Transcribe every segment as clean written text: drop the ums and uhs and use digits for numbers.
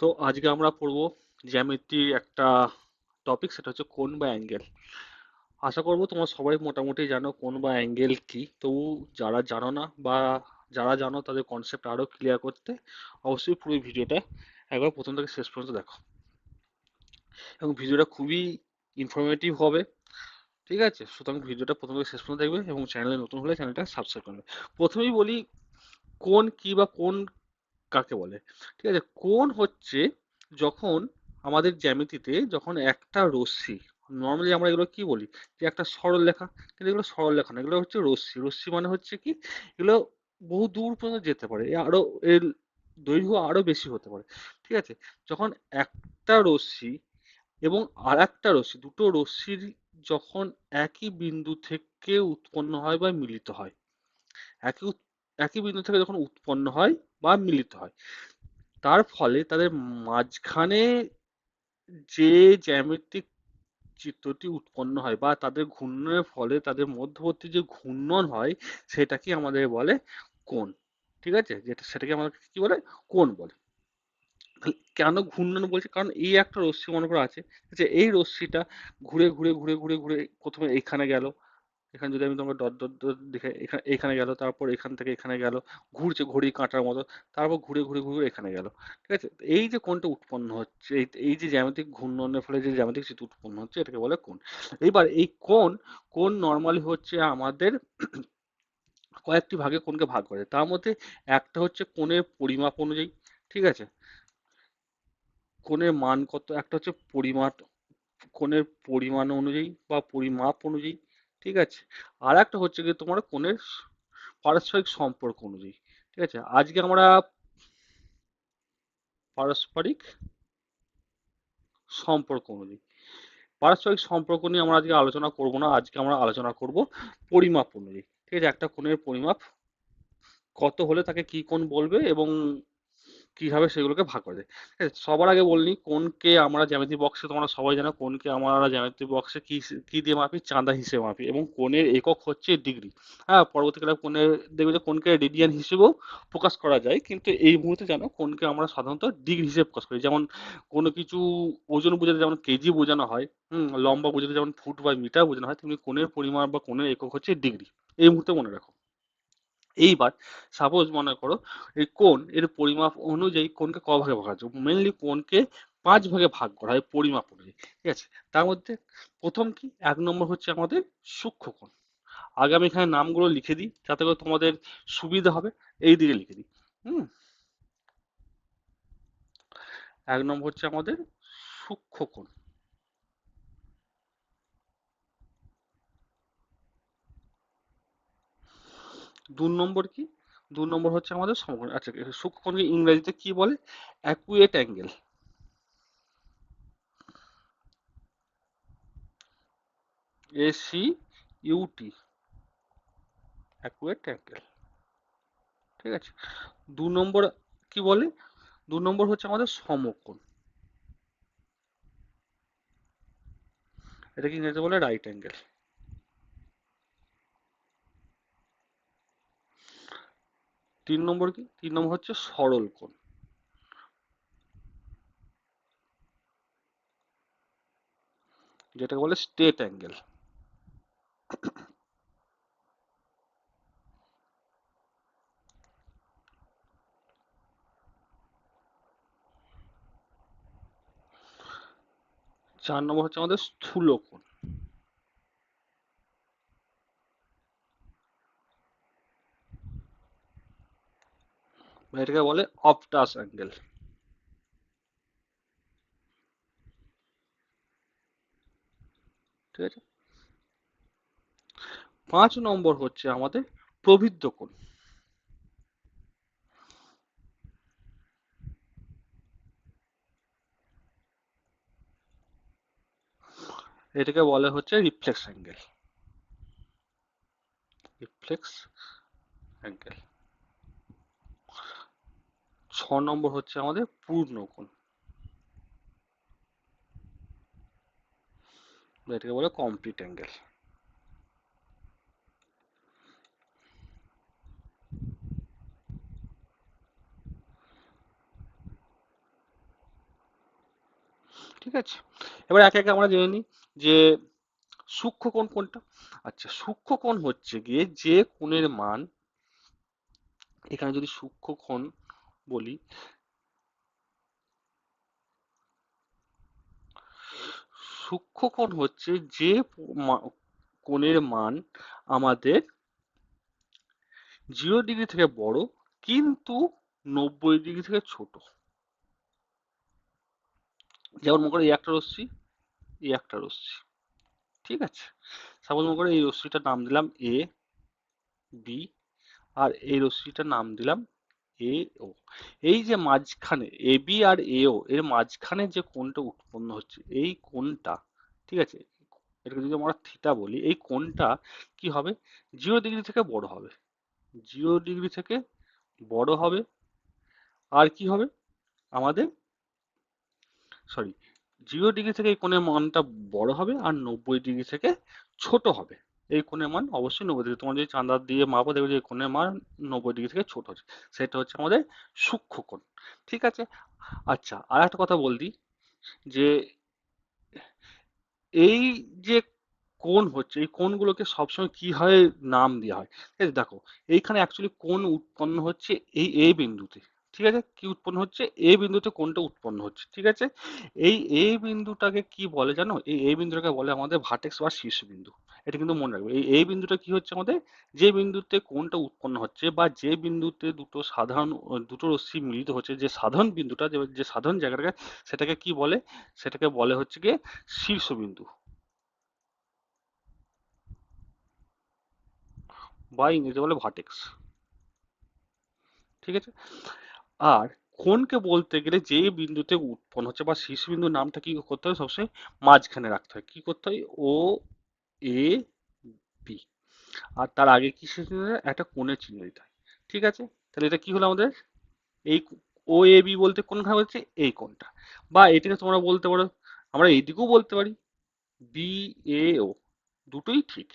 তো আজকে আমরা পড়বো জ্যামিতির একটা টপিক, সেটা হচ্ছে কোণ বা অ্যাঙ্গেল। আশা করবো তোমরা সবাই মোটামুটি জানো কোণ বা অ্যাঙ্গেল কি। তবু যারা জানো না বা যারা জানো তাদের কনসেপ্ট আরো ক্লিয়ার করতে অবশ্যই পুরো ভিডিওটা একবার প্রথম থেকে শেষ পর্যন্ত দেখো, এবং ভিডিওটা খুবই ইনফরমেটিভ হবে। ঠিক আছে, সুতরাং ভিডিওটা প্রথম থেকে শেষ পর্যন্ত দেখবে এবং চ্যানেলে নতুন হলে চ্যানেলটা সাবস্ক্রাইব করবে। প্রথমেই বলি কোণ কি বা কোণ কাকে বলে। ঠিক আছে, কোণ হচ্ছে যখন আমাদের জ্যামিতিতে যখন একটা রশ্মি, নর্মালি আমরা এগুলো কি বলি যে একটা সরল রেখা, কিন্তু এগুলো সরল রেখা না, এগুলো হচ্ছে রশ্মি। রশ্মি মানে হচ্ছে কি, এগুলো বহু দূর পর্যন্ত যেতে পারে, আরো এর দৈর্ঘ্য আরো বেশি হতে পারে। ঠিক আছে, যখন একটা রশ্মি এবং আর একটা রশ্মি, দুটো রশ্মির যখন একই বিন্দু থেকে উৎপন্ন হয় বা মিলিত হয়, একই একই বিন্দু থেকে যখন উৎপন্ন হয় বা মিলিত হয়, তার ফলে তাদের মাঝখানে যে জ্যামিতিক চিত্রটি উৎপন্ন হয় বা তাদের ঘূর্ণনের ফলে তাদের মধ্যবর্তী যে ঘূর্ণন হয়, সেটাকে আমাদের বলে কোণ। ঠিক আছে, যেটা সেটাকে আমাদের কি বলে, কোণ বলে। তাহলে কেন ঘূর্ণন বলছে, কারণ এই একটা রশ্মি মনে করে আছে, যে এই রশ্মিটা ঘুরে ঘুরে ঘুরে ঘুরে ঘুরে প্রথমে এইখানে গেল, এখানে যদি আমি তোমাকে ডট ডট ডট দেখে এখানে এখানে গেল, তারপর এখান থেকে এখানে গেল, ঘুরছে ঘড়ি কাঁটার মতো, তারপর ঘুরে ঘুরে ঘুরে এখানে গেল। ঠিক আছে, এই যে কোণটা উৎপন্ন হচ্ছে, এই এই যে জ্যামিতিক ঘূর্ণনের ফলে যে জ্যামিতিক চিত্র উৎপন্ন হচ্ছে, এটাকে বলে কোণ। এইবার এই কোণ, কোণ নর্মালি হচ্ছে আমাদের কয়েকটি ভাগে কোণকে ভাগ করে। তার মধ্যে একটা হচ্ছে কোণের পরিমাপ অনুযায়ী। ঠিক আছে, কোণের মান কত, একটা হচ্ছে পরিমাপ, কোণের পরিমাণ অনুযায়ী বা পরিমাপ অনুযায়ী। ঠিক আছে, আর একটা হচ্ছে কি তোমার কোণের পারস্পরিক সম্পর্ক অনুযায়ী। ঠিক আছে, আজকে আমরা পারস্পরিক সম্পর্ক অনুযায়ী, পারস্পরিক সম্পর্ক নিয়ে আমরা আজকে আলোচনা করব না, আজকে আমরা আলোচনা করব পরিমাপ অনুযায়ী। ঠিক আছে, একটা কোণের পরিমাপ কত হলে তাকে কি কোণ বলবে এবং কিভাবে সেগুলোকে ভাগ করে দেয়। ঠিক আছে, সবার আগে বলিনি, কোণকে আমরা জ্যামিতি বক্সে, তোমরা সবাই জানো কোণকে আমরা জ্যামিতি বক্সে কি কি দিয়ে মাপি, চাঁদা হিসেবে মাপি, এবং কোণের একক হচ্ছে ডিগ্রি। হ্যাঁ, পরবর্তীকালে কোণের দেখবে যে কোণকে রেডিয়ান হিসেবেও প্রকাশ করা যায়, কিন্তু এই মুহূর্তে জানো কোণকে আমরা সাধারণত ডিগ্রি হিসেবে প্রকাশ করি। যেমন কোনো কিছু ওজন বোঝাতে যেমন কেজি বোঝানো হয়, লম্বা বোঝাতে যেমন ফুট বা মিটার বোঝানো হয়, তেমনি কোণের পরিমাপ বা কোণের একক হচ্ছে ডিগ্রি। এই মুহূর্তে মনে রাখো। এইবার সাপোজ মনে করো এই কোণ এর পরিমাপ অনুযায়ী কোণকে ক ভাগে ভাগ আছে, মেনলি কোণকে 5 ভাগে ভাগ করা হয় পরিমাপ অনুযায়ী। ঠিক আছে, তার মধ্যে প্রথম কি, 1 নম্বর হচ্ছে আমাদের সূক্ষ্ম কোণ। আগে আমি এখানে নামগুলো লিখে দিই যাতে করে তোমাদের সুবিধা হবে, এই দিকে লিখে দিই। হুম 1 নম্বর হচ্ছে আমাদের সূক্ষ্ম কোণ। 2 নম্বর কি, 2 নম্বর হচ্ছে আমাদের সমকোণ। আচ্ছা, সূক্ষ্ম কোণকে ইংরেজিতে কি বলে, acute angle. ACUT, acute angle. ঠিক আছে, 2 নম্বর কি বলে, 2 নম্বর হচ্ছে আমাদের সমকোণ, এটাকে ইংরেজিতে বলে রাইট অ্যাঙ্গেল। 3 নম্বর কি, 3 নম্বর হচ্ছে সরল কোণ, যেটাকে বলে স্ট্রেট অ্যাঙ্গেল। 4 নম্বর হচ্ছে আমাদের স্থূল কোণ, এটাকে বলে অবটাস অ্যাঙ্গেল। ঠিক আছে, 5 নম্বর হচ্ছে আমাদের প্রবৃদ্ধ কোণ, এটাকে বলে হচ্ছে রিফ্লেক্স অ্যাঙ্গেল, রিফ্লেক্স অ্যাঙ্গেল। 6 নম্বর হচ্ছে আমাদের পূর্ণ কোণ, এটাকে বলে কমপ্লিট অ্যাঙ্গেল। ঠিক আছে, এবার একে একে আমরা জেনে নিই যে সূক্ষ্মকোণ কোনটা। আচ্ছা, সূক্ষ্মকোণ হচ্ছে গিয়ে যে কোণের মান, এখানে যদি সূক্ষ্মকোণ বলি, সূক্ষ্মকোণ হচ্ছে যে কোণের মান আমাদের 0 ডিগ্রি থেকে বড় কিন্তু 90 ডিগ্রি থেকে ছোট। যেমন মনে করো এই একটা রশ্মি, এই একটা রশ্মি, ঠিক আছে। সাপোজ মনে করো এই রশ্মিটার নাম দিলাম এ বি, আর এই রশ্মিটার নাম দিলাম এ ও। এই যে মাঝখানে এ বি আর এ ও এর মাঝখানে যে কোণটা উৎপন্ন হচ্ছে, এই কোণটা, ঠিক আছে, এটাকে যদি আমরা থিটা বলি, এই কোণটা কি হবে, 0 ডিগ্রি থেকে বড় হবে, 0 ডিগ্রি থেকে বড় হবে। আর কি হবে আমাদের, সরি, 0 ডিগ্রি থেকে এই কোণের মানটা বড় হবে, আর 90 ডিগ্রি থেকে ছোট হবে। এই কোণের মান অবশ্যই 90 ডিগ্রি, তোমার যদি চাঁদা দিয়ে মাপো দেখবে যে এই কোণের মান 90 ডিগ্রি থেকে ছোট হচ্ছে। সেটা হচ্ছে আমাদের সূক্ষ্ম কোণ, ঠিক আছে। আচ্ছা, আর একটা কথা বল দিই যে এই যে কোণ হচ্ছে, এই কোণগুলোকে সবসময় কিভাবে নাম দেওয়া হয়, ঠিক আছে। দেখো, এইখানে অ্যাকচুয়ালি কোণ উৎপন্ন হচ্ছে এই এ বিন্দুতে, ঠিক আছে। কি উৎপন্ন হচ্ছে, এ বিন্দুতে কোণটা উৎপন্ন হচ্ছে, ঠিক আছে। এই এ বিন্দুটাকে কি বলে জানো, এই এ বিন্দুটাকে বলে আমাদের ভার্টেক্স বা শীর্ষবিন্দু। এটা কিন্তু মনে রাখবে, এই এই বিন্দুটা কি হচ্ছে আমাদের, যে বিন্দুতে কোণটা উৎপন্ন হচ্ছে বা যে বিন্দুতে দুটো রশ্মি মিলিত হচ্ছে, যে সাধারণ বিন্দুটা, যে সাধারণ জায়গাটাকে, সেটাকে কি বলে, সেটাকে বলে হচ্ছে গিয়ে শীর্ষবিন্দু, বা ইংরেজি বলে ভার্টেক্স, ঠিক আছে। আর কোণকে বলতে গেলে যে বিন্দুতে উৎপন্ন হচ্ছে বা শীর্ষবিন্দুর নামটা কি করতে হয়, সবসময় মাঝখানে রাখতে হয়। কি করতে হয়, ও এ বি, আর তার আগে কি চিহ্ন দিতে হয়? একটা কোণের চিহ্ন দিতে হয়, ঠিক আছে। তাহলে এটা কি হলো আমাদের, এই ও এ বি বলতে কোনখানে বলছে, এই কোণটা। বা এটাকে তোমরা বলতে পারো, আমরা এইদিকেও বলতে পারি, বি এ ও, দুটোই ঠিক,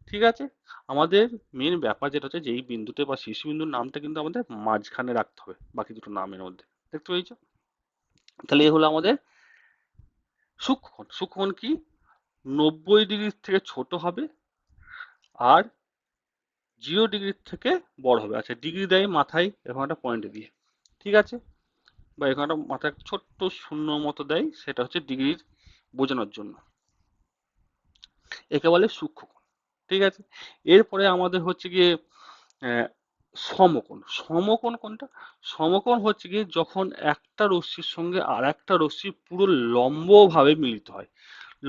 ঠিক আছে। আমাদের মেন ব্যাপার যেটা হচ্ছে, যেই বিন্দুতে বা শীর্ষবিন্দুর নামটা কিন্তু আমাদের মাঝখানে রাখতে হবে বাকি দুটো নামের মধ্যে, দেখতে পেয়েছো। তাহলে এ হলো আমাদের সূক্ষ্মকোণ। সূক্ষ্মকোণ কি, 90 ডিগ্রি থেকে ছোট হবে, আর 0 ডিগ্রি থেকে বড় হবে। আচ্ছা, ডিগ্রি দেয় মাথায় এরকম একটা পয়েন্ট দিয়ে, ঠিক আছে, বা এখানে একটা মাথায় একটা ছোট্ট শূন্য মতো দেয়, সেটা হচ্ছে ডিগ্রির বোঝানোর জন্য। একে বলে সূক্ষ্মকোণ, ঠিক আছে। এরপরে আমাদের হচ্ছে গিয়ে আহ, সমকোণ। সমকোণ কোনটা, সমকোণ হচ্ছে গিয়ে যখন একটা রশ্মির সঙ্গে আর একটা রশ্মি পুরো লম্বভাবে মিলিত হয়।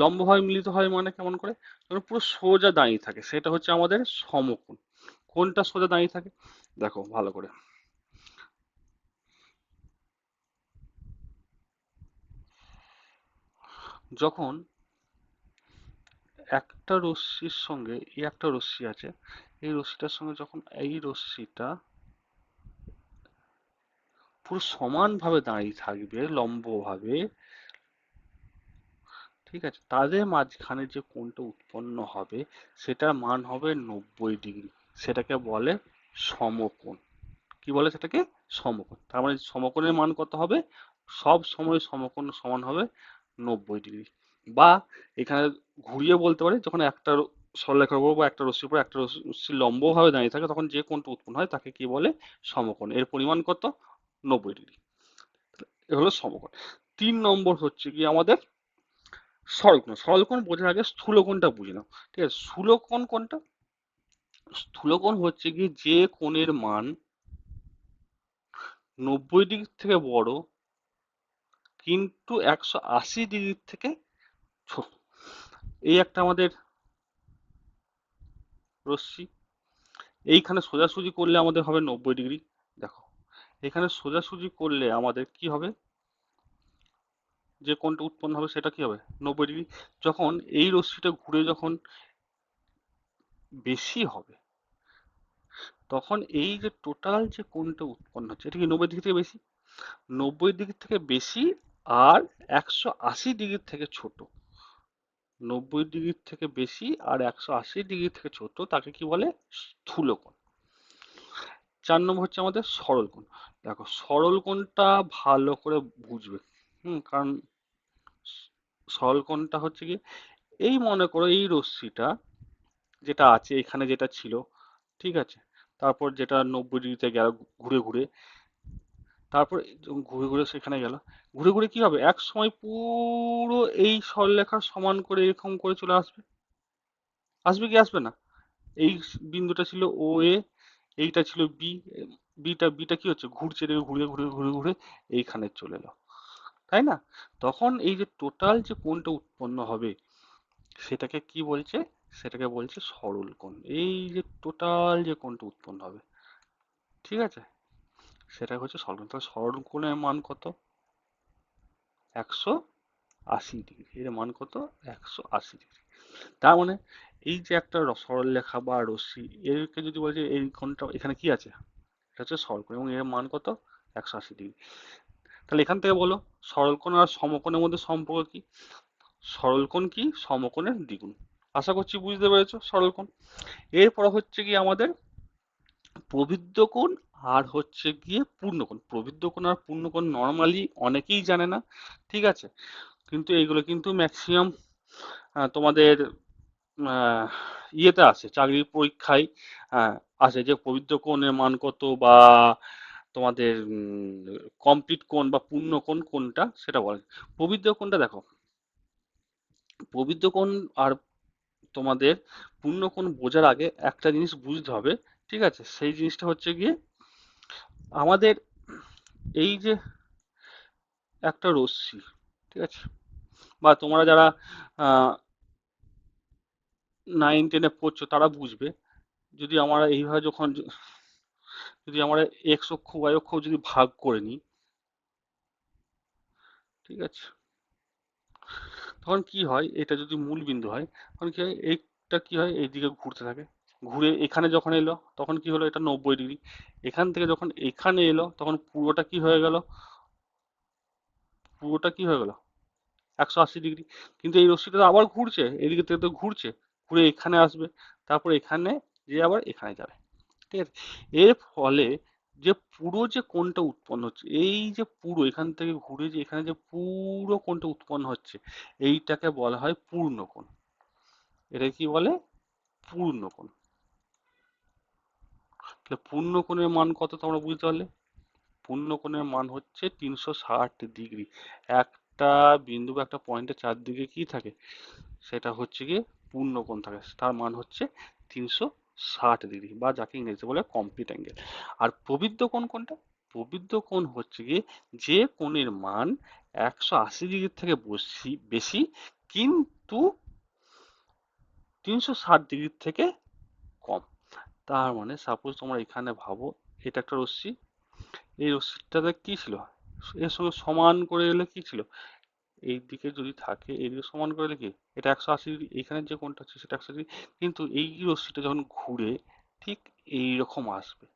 লম্বভাবে মিলিত হয় মানে কেমন করে, যখন পুরো সোজা দাঁড়িয়ে থাকে, সেটা হচ্ছে আমাদের সমকোণ। কোনটা সোজা দাঁড়িয়ে থাকে, দেখো ভালো করে, যখন একটা রশ্মির সঙ্গে এই একটা রশ্মি আছে, এই রশ্মিটার সঙ্গে যখন এই রশ্মিটা পুরো সমানভাবে দাঁড়িয়ে থাকবে লম্বভাবে, ঠিক আছে, তাদের মাঝখানে যে কোণটা উৎপন্ন হবে সেটার মান হবে 90 ডিগ্রি। সেটাকে বলে সমকোণ। কি বলে সেটাকে, সমকোণ। তার মানে সমকোণের মান কত হবে, সব সময় সমকোণ সমান হবে 90 ডিগ্রি। বা এখানে ঘুরিয়ে বলতে পারি, যখন একটা সরলরেখার উপর বা একটা রশ্মির উপর একটা রশ্মি লম্বভাবে দাঁড়িয়ে থাকে, তখন যে কোণটা উৎপন্ন হয় তাকে কি বলে, সমকোণ। এর পরিমাণ কত, 90 ডিগ্রি। এ হলো সমকোণ। 3 নম্বর হচ্ছে কি আমাদের সরলকোণ। সরলকোণ বোঝার আগে স্থূলকোণটা বুঝে নাও, ঠিক আছে। স্থূলকোণ কোনটা, স্থূলকোণ হচ্ছে কি যে কোণের মান 90 ডিগ্রি থেকে বড় কিন্তু 180 ডিগ্রি থেকে ছোট। এই একটা আমাদের রশ্মি, এইখানে সোজাসুজি করলে আমাদের হবে 90 ডিগ্রি। দেখো, এখানে সোজাসুজি করলে আমাদের কি হবে, যে কোণটা উৎপন্ন হবে সেটা কি হবে, 90 ডিগ্রি। যখন এই রশ্মিটা ঘুরে যখন বেশি হবে, তখন এই যে টোটাল যে কোণটা উৎপন্ন হচ্ছে, এটা কি 90 ডিগ্রি থেকে বেশি, 90 ডিগ্রি থেকে বেশি, আর 180 ডিগ্রি থেকে ছোট। 90 ডিগ্রি থেকে বেশি আর 180 ডিগ্রি থেকে ছোট, তাকে কি বলে, স্থূলকোণ। 4 নম্বর হচ্ছে আমাদের সরল কোণ। দেখো, সরল কোণটা ভালো করে বুঝবে, কারণ সরল কোণটা হচ্ছে কি, এই মনে করো এই রশ্মিটা যেটা আছে এখানে যেটা ছিল, ঠিক আছে, তারপর যেটা 90 ডিগ্রিতে গেল ঘুরে ঘুরে, তারপর যখন ঘুরে ঘুরে সেখানে গেল, ঘুরে ঘুরে কি হবে, এক সময় পুরো এই সরলরেখার সমান করে এরকম করে চলে আসবে। আসবে কি আসবে না? এই বিন্দুটা ছিল ও এ, এইটা ছিল বি, বিটা বিটা কি হচ্ছে, ঘুরছে, এদিকে ঘুরে ঘুরে ঘুরে ঘুরে এইখানে চলে এলো, তাই না? তখন এই যে টোটাল যে কোণটা উৎপন্ন হবে সেটাকে কি বলছে, সেটাকে বলছে সরল কোণ। এই যে টোটাল যে কোণটা উৎপন্ন হবে, ঠিক আছে, সেটা হচ্ছে সরল কোণ। তাহলে সরল কোণের মান কত? 180 ডিগ্রি। এর মান কত? 180 ডিগ্রি। তার মানে এই যে একটা সরল রেখা বা রশ্মি, এরকে যদি বলছে এই কোণটা এখানে কি আছে, এটা হচ্ছে সরল কোণ এবং এর মান কত? 180 ডিগ্রি। তাহলে এখান থেকে বলো সরল কোণ আর সমকোণের মধ্যে সম্পর্ক কি? সরল কোণ কি সমকোণের দ্বিগুণ। আশা করছি বুঝতে পেরেছো সরল কোণ। এরপর হচ্ছে কি আমাদের প্রবৃদ্ধ কোণ আর হচ্ছে গিয়ে পূর্ণকোণ। প্রবৃদ্ধ কোণ আর পূর্ণকোণ নর্মালি অনেকেই জানে না, ঠিক আছে, কিন্তু এইগুলো কিন্তু ম্যাক্সিমাম তোমাদের আহ, ইয়েতে আসে, চাকরির পরীক্ষায় আহ, আসে যে প্রবৃদ্ধ কোণের মান কত, বা তোমাদের কমপ্লিট কোণ বা পূর্ণ কোণ কোনটা সেটা বলে। প্রবৃদ্ধ কোণটা দেখো, প্রবৃদ্ধ কোণ আর তোমাদের পূর্ণ কোণ বোঝার আগে একটা জিনিস বুঝতে হবে, ঠিক আছে, সেই জিনিসটা হচ্ছে গিয়ে আমাদের এই যে একটা রশ্মি, ঠিক আছে, বা তোমরা যারা 9 10-এ পড়ছো তারা বুঝবে, যদি আমরা এইভাবে যখন যদি আমরা এক্স অক্ষ ওয়াই অক্ষ যদি ভাগ করে নিই, ঠিক আছে, তখন কি হয়, এটা যদি মূল বিন্দু হয় তখন কি হয়, এইটা কি হয় এইদিকে ঘুরতে থাকে, ঘুরে এখানে যখন এলো তখন কি হলো, এটা 90 ডিগ্রি, এখান থেকে যখন এখানে এলো তখন পুরোটা কি হয়ে গেল, পুরোটা কি হয়ে গেল, 180 ডিগ্রি। কিন্তু এই রশ্মিটা তো আবার ঘুরছে, এদিকে থেকে তো ঘুরছে, ঘুরে এখানে আসবে, তারপর এখানে যে আবার এখানে যাবে, ঠিক আছে। এর ফলে যে পুরো যে কোণটা উৎপন্ন হচ্ছে, এই যে পুরো এখান থেকে ঘুরে যে এখানে যে পুরো কোণটা উৎপন্ন হচ্ছে, এইটাকে বলা হয় পূর্ণ কোণ। এটা কি বলে? পূর্ণ কোণ। তাহলে পূর্ণ কোণের মান কত তোমরা বুঝতে পারলে? পূর্ণ কোণের মান হচ্ছে 360 ডিগ্রি। একটা বিন্দু বা একটা পয়েন্টের চারদিকে কি থাকে, সেটা হচ্ছে গিয়ে পূর্ণ কোণ থাকে, তার মান হচ্ছে 360 ডিগ্রি, বা যাকে ইংরেজিতে বলে কমপ্লিট অ্যাঙ্গেল। আর প্রবৃদ্ধ কোণ কোনটা? প্রবৃদ্ধ কোণ হচ্ছে গিয়ে যে কোণের মান 180 ডিগ্রির থেকে বেশি বেশি, কিন্তু 360 ডিগ্রির থেকে কম। তার মানে সাপোজ তোমরা এখানে ভাবো, এটা একটা রশ্মি, এই রশ্মিটাতে কি ছিল, এর সঙ্গে সমান করে এলে কি ছিল, এই দিকে যদি থাকে এইদিকে সমান করে দেখি, এটা 180 ডিগ্রি, এখানে যে কোণটা আছে সেটা 180 ডিগ্রি, কিন্তু এই রশ্মিটা যখন ঘুরে ঠিক এইরকম আসবে,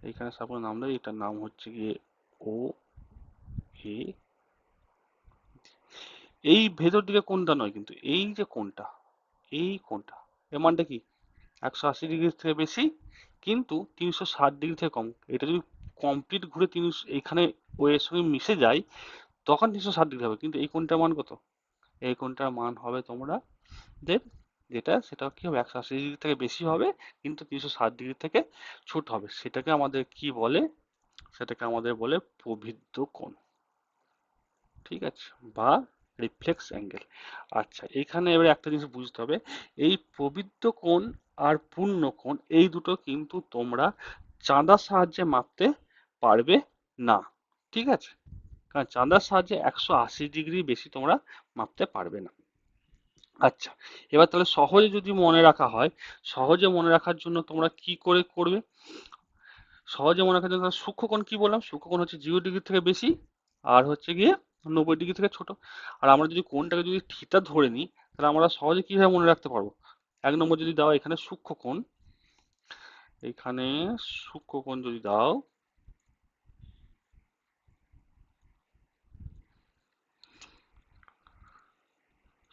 এইখানে সাপোজ নাম দেয়, এটার নাম হচ্ছে গিয়ে ও এ, এই ভেতর দিকে কোণটা নয় কিন্তু এই যে কোণটা, এই কোণটা, এর মানটা কি, 180 ডিগ্রির থেকে বেশি, কিন্তু 360 ডিগ্রি থেকে কম। এটা যদি কমপ্লিট ঘুরে এখানে ও এর সঙ্গে মিশে যায় তখন 360 ডিগ্রি হবে, কিন্তু এই কোণটার মান কত, এই কোণটার মান হবে তোমরা দের যেটা, সেটা কি হবে, 180 ডিগ্রি থেকে বেশি হবে, কিন্তু 360 ডিগ্রি থেকে ছোট হবে, সেটাকে আমাদের কি বলে, সেটাকে আমাদের বলে প্রবৃদ্ধ কোণ, ঠিক আছে, বা রিফ্লেক্স অ্যাঙ্গেল। আচ্ছা, এখানে এবারে একটা জিনিস বুঝতে হবে, এই প্রবৃদ্ধ কোণ আর পূর্ণ কোণ এই দুটো কিন্তু তোমরা চাঁদার সাহায্যে মাপতে পারবে না, ঠিক আছে, কারণ চাঁদার সাহায্যে 180 ডিগ্রি বেশি তোমরা মাপতে পারবে না। আচ্ছা, এবার তাহলে সহজে যদি মনে রাখা হয়, সহজে মনে রাখার জন্য তোমরা কি করে করবে, সহজে মনে রাখার জন্য সূক্ষ্মকোণ কি বললাম, সূক্ষ্মকোণ হচ্ছে 0 ডিগ্রি থেকে বেশি আর হচ্ছে গিয়ে 90 ডিগ্রি থেকে ছোট। আর আমরা যদি কোণটাকে যদি থিটা ধরে নিই, তাহলে আমরা সহজে কিভাবে মনে রাখতে পারবো, 1 নম্বর যদি দাও এখানে সূক্ষ্মকোণ, এখানে সূক্ষ্মকোণ যদি দাও,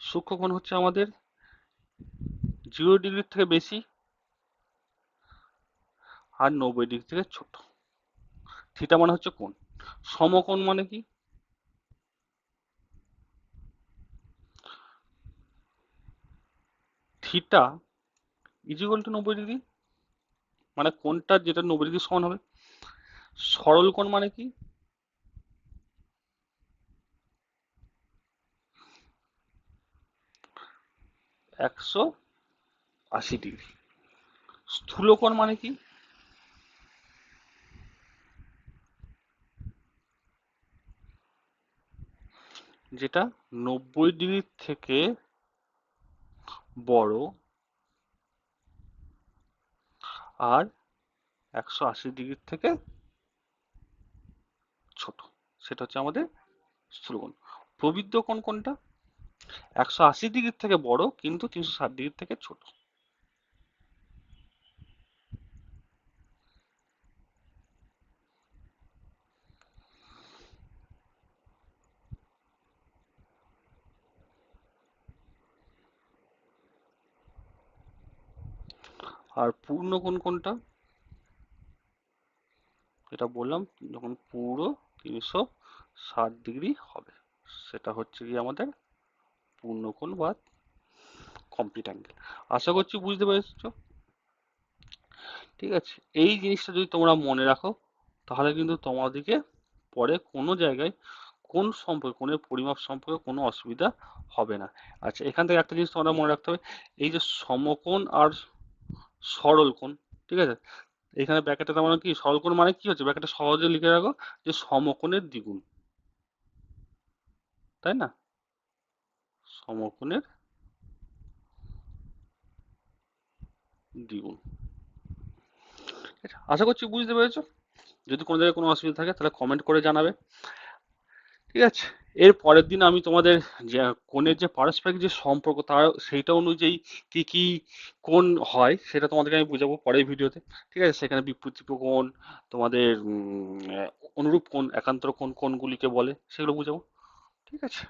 সূক্ষ্মকোণ হচ্ছে আমাদের 0 ডিগ্রির থেকে বেশি আর 90 ডিগ্রি থেকে ছোট। থিটা মানে হচ্ছে কোণ। সমকোণ মানে কি, theta is equal to 90 degree, মানে কোনটা যেটা 90 ডিগ্রি সমান হবে। সরল কোণ মানে কি? 180 ডিগ্রি। স্থূল কোণ মানে কি? যেটা 90 ডিগ্রির থেকে বড় আর 180 ডিগ্রির থেকে ছোট, সেটা হচ্ছে আমাদের স্থূল কোণ। প্রবৃদ্ধ কোণ কোনটা? 180 ডিগ্রির থেকে বড় কিন্তু 360 ডিগ্রির থেকে ছোট। আর পূর্ণ কোণ কোনটা? যেটা বললাম, যখন পুরো 360 ডিগ্রি হবে সেটা হচ্ছে কি আমাদের পূর্ণ কোণ বা কমপ্লিট অ্যাঙ্গেল। আশা করছি বুঝতে পেরেছো। ঠিক আছে, এই জিনিসটা যদি তোমরা মনে রাখো তাহলে কিন্তু তোমাদেরকে পরে কোনো জায়গায় কোন সম্পর্কে, কোণের পরিমাপ সম্পর্কে কোনো অসুবিধা হবে না। আচ্ছা, এখান থেকে একটা জিনিস তোমরা মনে রাখতে হবে, এই যে সমকোণ আর সরল কোণ, ঠিক আছে, এখানে ব্র্যাকেটে তার মানে কি, সরল কোণ মানে কি হচ্ছে, ব্র্যাকেটে সহজে লিখে রাখো যে সমকোণের দ্বিগুণ, তাই না? সমকোণের দ্বিগুণ। আশা করছি বুঝতে পেরেছো। যদি কোনো জায়গায় কোনো অসুবিধা থাকে তাহলে কমেন্ট করে জানাবে। ঠিক আছে, এর পরের দিন আমি তোমাদের যে কোণের যে পারস্পরিক যে সম্পর্ক তার সেইটা অনুযায়ী কি কি কোণ হয় সেটা তোমাদেরকে আমি বুঝাবো পরের ভিডিওতে। ঠিক আছে, সেখানে বিপরীত কোণ, তোমাদের অনুরূপ কোণ, একান্তর কোণ কোনগুলিকে বলে সেগুলো বুঝাবো। ঠিক আছে।